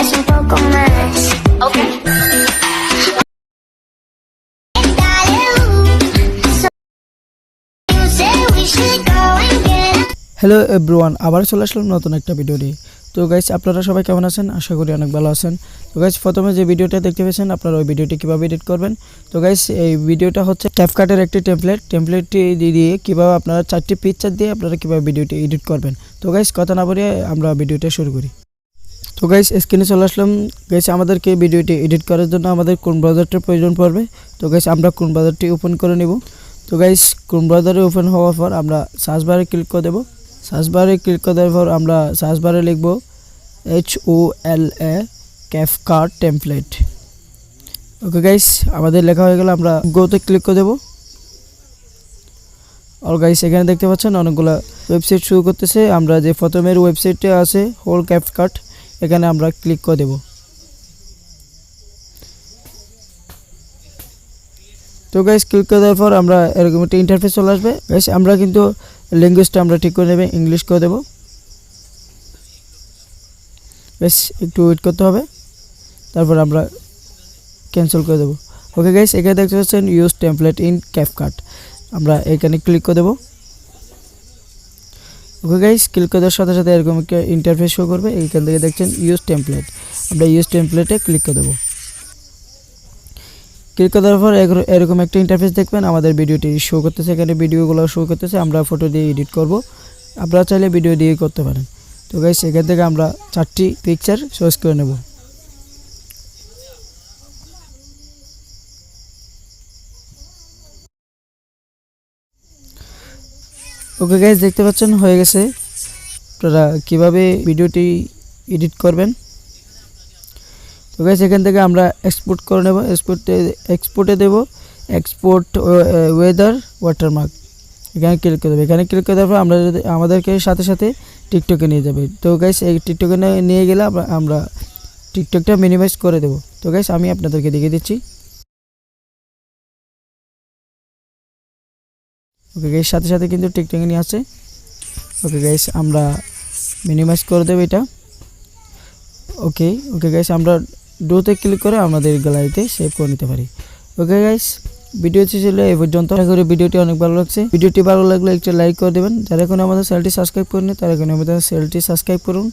es un poco más. Okay. Hello everyone, আবার চলে আসলাম নতুন একটা ভিডিও নিয়ে। তো গাইস, আপনারা সবাই কেমন আছেন? আশা করি অনেক ভালো আছেন। তো গাইস, প্রথমে যে ভিডিওটা দেখতে পেয়েছেন, আপনারা ওই ভিডিওটি কীভাবে এডিট করবেন। তো গাইস, এই ভিডিওটা হচ্ছে ক্যাপকাটের একটি টেমপ্লেটটি দিয়ে কীভাবে আপনারা 4টি পিকচার দিয়ে আপনারা কীভাবে ভিডিওটি এডিট করবেন। তো গাইস, কথা না বলে আমরা ভিডিওটা শুরু করি। তো গাইস, স্ক্রিনে চলে আসলাম। গাইস, আমাদেরকে ভিডিওটি এডিট করার জন্য আমাদের কোন ব্রাউজারটির প্রয়োজন পড়বে। তো গাইস, আমরা কোন ব্রাউজারটি ওপেন করে নেব। তো গাইস, কোন ব্রাউজারে ওপেন হওয়ার পর আমরা সার্চ বারে ক্লিক করে দেব। সার্চ বারে ক্লিক করার পর আমরা সার্চ বারে লিখব HOLA CapCut template. Okay guys, আমাদের লেখা হয়ে গেল। আমরা গোতে ক্লিক করে দেব। আর গাইস, এখানে দেখতে পাচ্ছেন অনেকগুলো ওয়েবসাইট শুরু করতেছে। আমরা যে প্রথমের ওয়েবসাইটে আছে হোল ক্যাপকাট, এখানে আমরা ক্লিক করে দেব। তো গাইস, ক্লিক করে দেওয়ার পর আমরা এরকম একটা ইন্টারফেস চলে আসবে। গাইস, আমরা কিন্তু ল্যাঙ্গুয়েজটা আমরা ঠিক করে নেবে, ইংলিশ করে দেব। বেশ একটু ওয়েট করতে হবে, তারপর আমরা ক্যান্সেল করে দেব। ওকে গাইস, এখানে দেখতে পাচ্ছেন ইউজ টেমপ্লেট ইন ক্যাপকাট, আমরা এখানে ক্লিক করে দেব। ওকে গাইস, ক্লিক করে দেওয়ার সাথে সাথে এরকম একটা ইন্টারফেস শো করবে। এইখান থেকে দেখছেন ইউজ টেমপ্লেট, আমরা ইউজ টেমপ্লেটে ক্লিক করে দেব। ক্লিক করে দেওয়ার পর এরকম একটা ইন্টারফেস দেখবেন। আমাদের ভিডিওটি শো করতেছে, এখানে ভিডিওগুলো শো করতেছে। আমরা ফটো দিয়ে এডিট করব, আপনারা চাইলে ভিডিও দিয়ে করতে পারেন। তো গাইস, এখান থেকে আমরা 4টি পিকচার চয়েস করে নেব। ওকে গাইস, দেখতে পাচ্ছেন হয়ে গেছে। আপনারা কীভাবে ভিডিওটি এডিট করবেন। তো গাইস, এখান থেকে আমরা এক্সপোর্ট করে নেব। এক্সপোর্টে দেব এক্সপোর্ট ওয়েদার ওয়াটারমার্ক, এখানে ক্লিক করে দেবো। এখানে ক্লিক করে দেওয়ার পর আমরা আমাদেরকে সাথে সাথে টিকটকে নিয়ে যাবে। তো গাইস, এই টিকটকে নিয়ে গেলে আমরা টিকটকটা মিনিমাইজ করে দেব। তো গাইস, আমি আপনাদেরকে দেখিয়ে দিচ্ছি। ওকে গাইস, সাথে সাথে কিন্তু টিকটকে নিয়ে আসছে। ওকে গাইস, আমরা মিনিমাইজ করে দেবো এটা। ওকে গাইস, আমরা ডোতে ক্লিক করে আমাদের গ্যালারিতে সেভ করে নিতে পারি। ওকে গাইস, ভিডিওটি ছিল এই পর্যন্ত। আশা করি ভিডিওটি অনেক ভালো লাগছে। ভিডিওটি ভালো লাগলে একটা লাইক করে দেবেন। যারা এখন আমাদের চ্যানেলটি সাবস্ক্রাইব করেনি তারা এখন আমাদের চ্যানেলটি সাবস্ক্রাইব করুন।